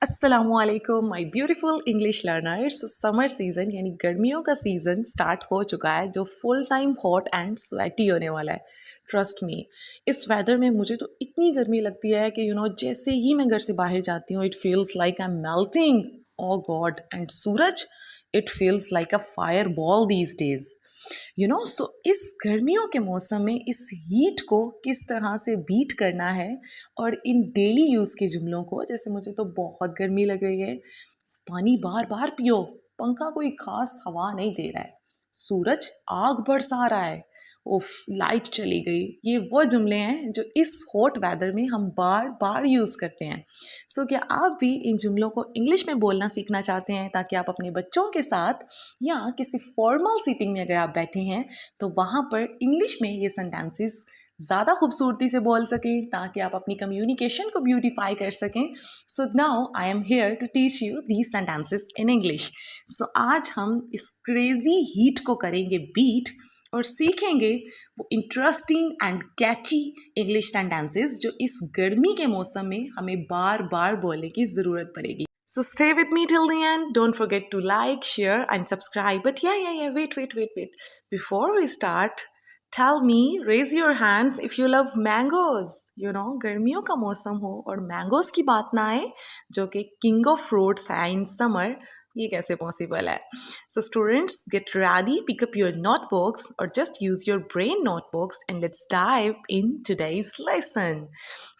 अस्सलामुअलैकुम my beautiful English learners. Summer season यानी गर्मियों का सीज़न स्टार्ट हो चुका है, जो full time hot and sweaty होने वाला है। ट्रस्ट मी, इस वेदर में मुझे तो इतनी गर्मी लगती है कि जैसे ही मैं घर से बाहर जाती हूँ, it feels like I am melting. Oh god, and suraj, it feels like a fire ball these days. So इस गर्मियों के मौसम में इस हीट को किस तरह से बीट करना है, और इन डेली यूज़ के जुमलों को, जैसे मुझे तो बहुत गर्मी लग रही है, पानी बार बार पियो, पंखा कोई खास हवा नहीं दे रहा है, सूरज आग बरसा रहा है, उफ लाइट चली गई, ये वो जुमले हैं जो इस हॉट वेदर में हम बार बार यूज़ करते हैं। सो क्या आप भी इन जुमलों को इंग्लिश में बोलना सीखना चाहते हैं, ताकि आप अपने बच्चों के साथ या किसी फॉर्मल सीटिंग में अगर आप बैठे हैं तो वहाँ पर इंग्लिश में ये सेंटेंसेस ज़्यादा खूबसूरती से बोल सकें, ताकि आप अपनी कम्युनिकेशन को ब्यूटीफाई कर सकें। So now I am here to teach you these sentences in English. So आज हम इस क्रेजी हीट को करेंगे बीट, और सीखेंगे वो interesting and catchy English sentences जो इस गर्मी के मौसम में हमें बार बार बोलने की ज़रूरत पड़ेगी। So stay with me till the end. Don't forget to like, share, and subscribe. But yeah. Wait. Before we start, tell me, raise your hands if you love mangoes. गर्मियों का मौसम हो और मैंगोज की बात ना आए, जो कि किंग ऑफ फ्रूट्स है इन समर, ये कैसे पॉसिबल है? So students, get ready, pick up your notebooks or just use your brain notebooks and let's dive in today's lesson.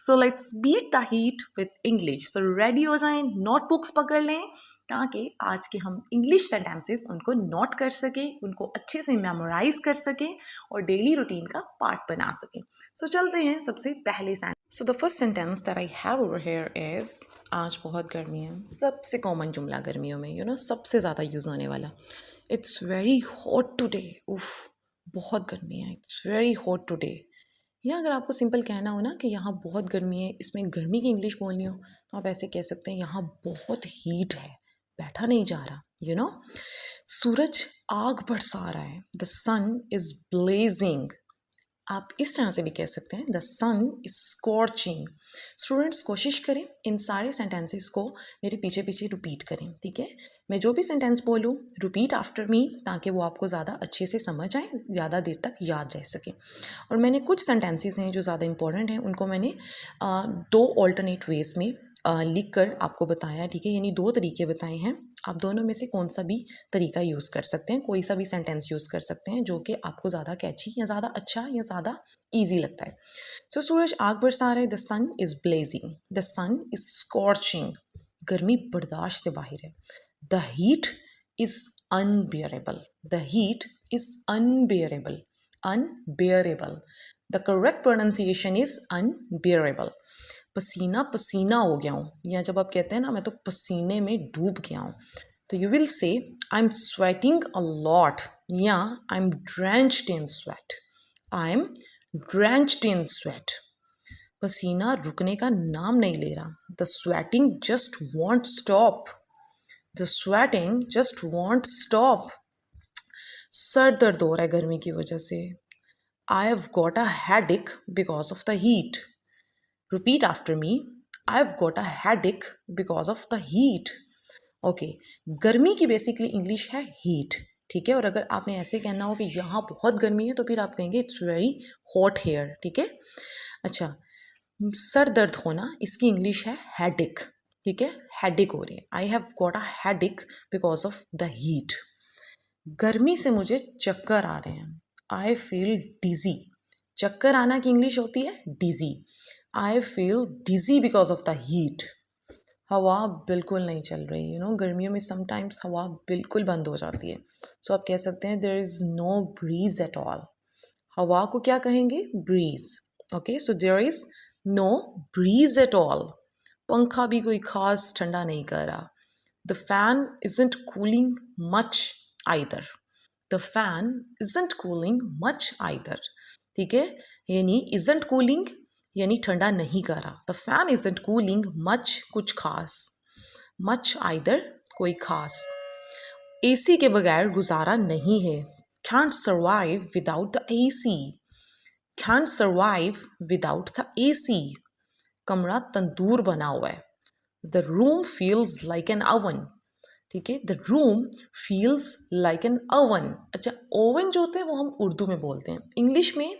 So let's beat the heat with English. So ready हो जाएं, notebooks पकड़ लें, ताकि आज के हम English sentences उनको note कर सकें, उनको अच्छे से मेमोराइज कर सकें और डेली रूटीन का पार्ट बना सकें। सो चलते हैं सबसे पहले sentence. So the first sentence that I have over here is, आज बहुत गर्मी है। सबसे कॉमन जुमला गर्मियों में सबसे ज़्यादा यूज़ होने वाला, इट्स वेरी हॉट टुडे। उफ, बहुत गर्मी है, इट्स वेरी हॉट टुडे। या अगर आपको सिंपल कहना हो ना कि यहाँ बहुत गर्मी है, इसमें गर्मी की इंग्लिश बोलनी हो, तो आप ऐसे कह सकते हैं, यहाँ बहुत हीट है, बैठा नहीं जा रहा। सूरज आग बरसा रहा है, द सन इज ब्लेजिंग। आप इस तरह से भी कह सकते हैं, the sun is scorching. Students, कोशिश करें इन सारे सेंटेंसेस को मेरे पीछे पीछे रिपीट करें, ठीक है? मैं जो भी सेंटेंस बोलूँ, रिपीट आफ्टर मी, ताकि वो आपको ज़्यादा अच्छे से समझ आए, ज़्यादा देर तक याद रह सके। और मैंने कुछ सेंटेंसेस हैं जो ज़्यादा इंपॉर्टेंट हैं, उनको मैंने दो ऑल्टरनेट वेज में लिख कर आपको बताया, ठीक है? यानी दो तरीके बताए हैं, आप दोनों में से कौन सा भी तरीका यूज़ कर सकते हैं, कोई सा भी सेंटेंस यूज़ कर सकते हैं जो कि आपको ज़्यादा कैची या ज़्यादा अच्छा या ज़्यादा ईजी लगता है। सो सूरज आग बरसा रहा है, the sun is blazing, the sun is scorching, गर्मी बर्दाश्त से बाहर है। The heat is unbearable, the heat is unbearable, unbearable. The correct pronunciation is unbearable. पसीना पसीना हो गया हूँ, या जब आप कहते हैं ना मैं तो पसीने में डूब गया हूँ, तो you will say I am sweating a lot, या I am drenched in sweat, I am drenched in sweat. पसीना रुकने का नाम नहीं ले रहा, the sweating just won't stop, the sweating just won't stop. सर दर्द हो रहा है गर्मी की वजह से, I have got a headache because of the heat. Repeat after me. I've got a headache because of the heat. Okay, गर्मी की बेसिकली इंग्लिश है हीट, ठीक है? और अगर आपने ऐसे कहना हो कि यहाँ बहुत गर्मी है, तो फिर आप कहेंगे इट्स वेरी हॉट हेयर, ठीक है? अच्छा, सर दर्द होना, इसकी इंग्लिश है हेडेक, ठीक है? हेडेक हो रही है, आई have got a headache because of the heat. गर्मी से मुझे चक्कर आ रहे हैं, आई फील डिजी। चक्कर आना की इंग्लिश होती है dizzy, I feel dizzy because of the heat. हवा बिल्कुल नहीं चल रही, गर्मियों में समटाइम्स हवा बिल्कुल बंद हो जाती है, सो आप कह सकते हैं there is no breeze at all. हवा को क्या कहेंगे? Breeze. Okay, so there is no breeze at all. पंखा भी कोई खास ठंडा नहीं कर रहा। The fan isn't cooling much either, the fan isn't cooling much either, ठीक है? यानी इजंट कूलिंग यानी ठंडा नहीं कर रहा, the fan isn't cooling much कुछ खास, मच आइदर कोई खास। एसी के बगैर गुजारा नहीं है, can't survive without the AC, can't survive without the AC। कमरा तंदूर बना हुआ है, the room feels like an oven, ठीक है, the room feels like an oven. अच्छा, ओवन जो होते हैं वो हम उर्दू में बोलते हैं, इंग्लिश में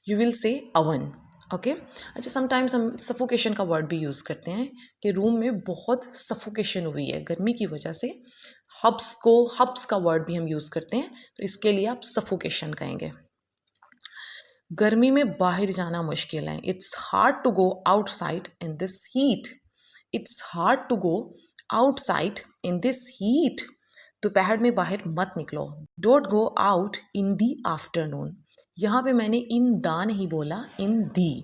यू विल से ओवन, ओके। अच्छा, समटाइम्स हम सफोकेशन का वर्ड भी यूज़ करते हैं कि रूम में बहुत सफोकेशन हुई है गर्मी की वजह से। हब्स का वर्ड भी हम यूज़ करते हैं, तो इसके लिए आप सफोकेशन कहेंगे। गर्मी में बाहर जाना मुश्किल है, it's hard to go outside in this heat, it's hard to go outside in this heat. दोपहर में बाहर मत निकलो, don't go out in the afternoon. यहाँ पे मैंने इन दा नहीं बोला, in the.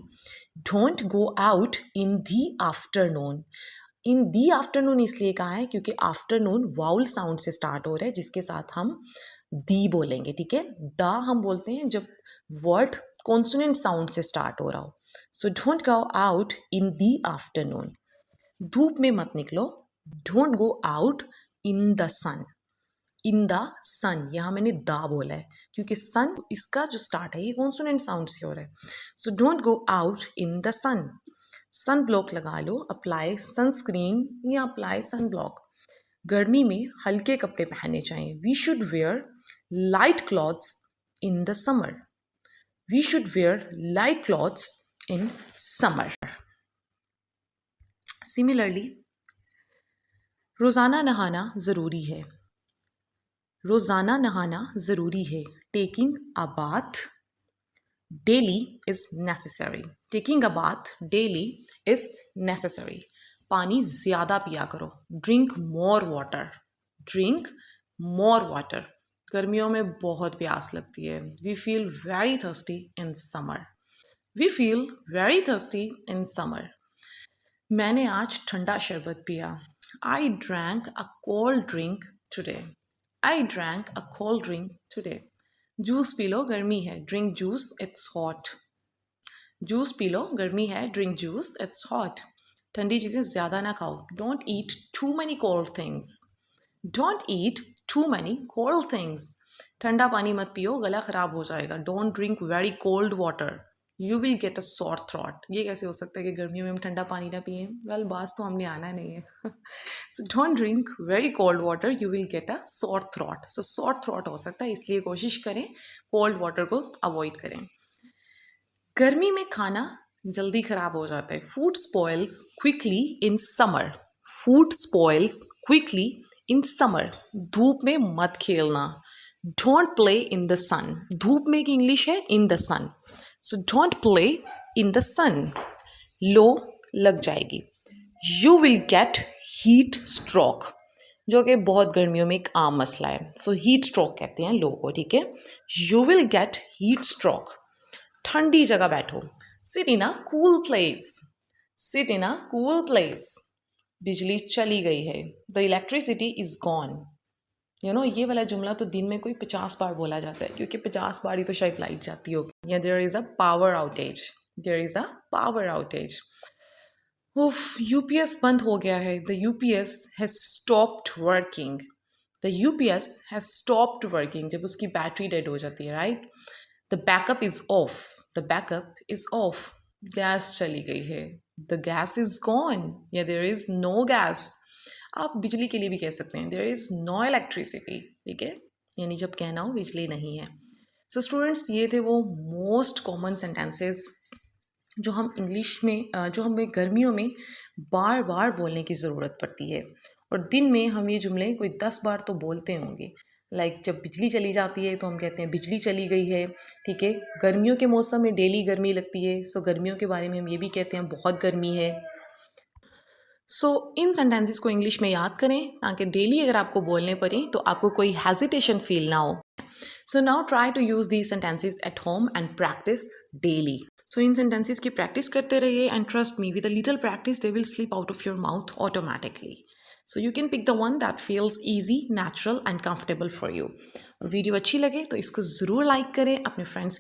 Don't go out in the afternoon. In the afternoon इसलिए कहा है क्योंकि आफ्टरनून वाउल साउंड से स्टार्ट हो रहा है, जिसके साथ हम दी बोलेंगे, ठीक है। दा हम बोलते हैं जब वर्ड कॉन्सोनेंट साउंड से स्टार्ट हो रहा हो। So don't go out in the afternoon. धूप में मत निकलो, don't go out in the sun. In the sun, यहाँ मैंने दा बोला है क्योंकि सन इसका जो स्टार्ट है ये कॉन्सोनेंट साउंड से हो रहा है। So don't go out in the sun. Sun block लगा लो, अप्लाई सनस्क्रीन या अप्लाई सन ब्लॉक। गर्मी में हल्के कपड़े पहनने चाहिए, we should wear light clothes in the summer, we should wear light clothes in summer. Similarly, रोज़ाना नहाना ज़रूरी है, रोज़ाना नहाना ज़रूरी है, taking a bath daily is necessary, taking a bath daily is necessary. पानी ज़्यादा पिया करो, drink more water, drink more water. गर्मियों में बहुत प्यास लगती है, we feel very thirsty in summer, we feel very thirsty in summer. मैंने आज ठंडा शरबत पिया, I drank a cold drink today, I drank a cold drink today. Juice पी लो, गर्मी है, drink juice, it's hot. Juice पी लो, गर्मी है, ड्रिंक जूस, इट्स हॉट। ठंडी चीज़ें ज़्यादा ना खाओ, don't eat too many cold things, don't eat too many cold things. ठंडा पानी मत पियो, गला ख़राब हो जाएगा, don't drink very cold water, you will get a sore throat. ये कैसे हो सकता है कि गर्मियों में हम ठंडा पानी ना पिए? वेल, बास तो हमने आना नहीं है। So don't drink very cold water, you will get a sore throat. So sore throat हो सकता है, इसलिए कोशिश करें कोल्ड वाटर को अवॉइड करें। गर्मी में खाना जल्दी खराब हो जाता है, food spoils quickly in summer, food spoils quickly in summer. धूप में मत खेलना, don't play in the sun. धूप में की इंग्लिश है in the sun, so don't play in the sun. लो लग जाएगी, you will get heat stroke, जो कि बहुत गर्मियों में एक आम मसला है। सो हीट स्ट्रोक कहते हैं लो को, ठीक है। You will get heat stroke. ठंडी जगह बैठो, sit in a cool place, sit in a cool place. बिजली चली गई है, द इलेक्ट्रिसिटी इज गॉन। ये वाला जुमला तो दिन में कोई 50 बार बोला जाता है, क्योंकि 50 बार ही तो शायद लाइट जाती होगी। या there is a power outage, there is a power outage. उफ, यूपीएस बंद हो गया है, the UPS has stopped working, the UPS has stopped working. जब उसकी बैटरी डेड हो जाती है, right. The backup is off, the backup is off. Gas चली गई है, द गैस इज गॉन, या देयर इज नो गैस। आप बिजली के लिए भी कह सकते हैं, देयर इज नो इलेक्ट्रिसिटी, ठीक है, यानी जब कहना हो बिजली नहीं है। सो स्टूडेंट्स, ये थे वो मोस्ट कॉमन सेंटेंसेस जो हम इंग्लिश में जो हमें गर्मियों में बार बार बोलने की ज़रूरत पड़ती है, और दिन में हम ये जुमले कोई 10 बार तो बोलते होंगे। लाइक जब बिजली चली जाती है तो हम कहते हैं बिजली चली गई है, ठीक है। गर्मियों के मौसम में डेली गर्मी लगती है, सो गर्मियों के बारे में हम ये भी कहते हैं बहुत गर्मी है। सो इन सेंटेंसेस को इंग्लिश में याद करें, ताकि डेली अगर आपको बोलने पड़े तो आपको कोई हेजिटेशन फील ना हो। So now try to use these sentences at home and practice daily. So इन सेंटेंसेस की प्रैक्टिस करते रहिए, and trust me, with a little practice they will slip out of your mouth automatically. So you can pick the one that feels easy, natural and comfortable for you. और video अच्छी लगे तो इसको ज़रूर like करें, अपने friends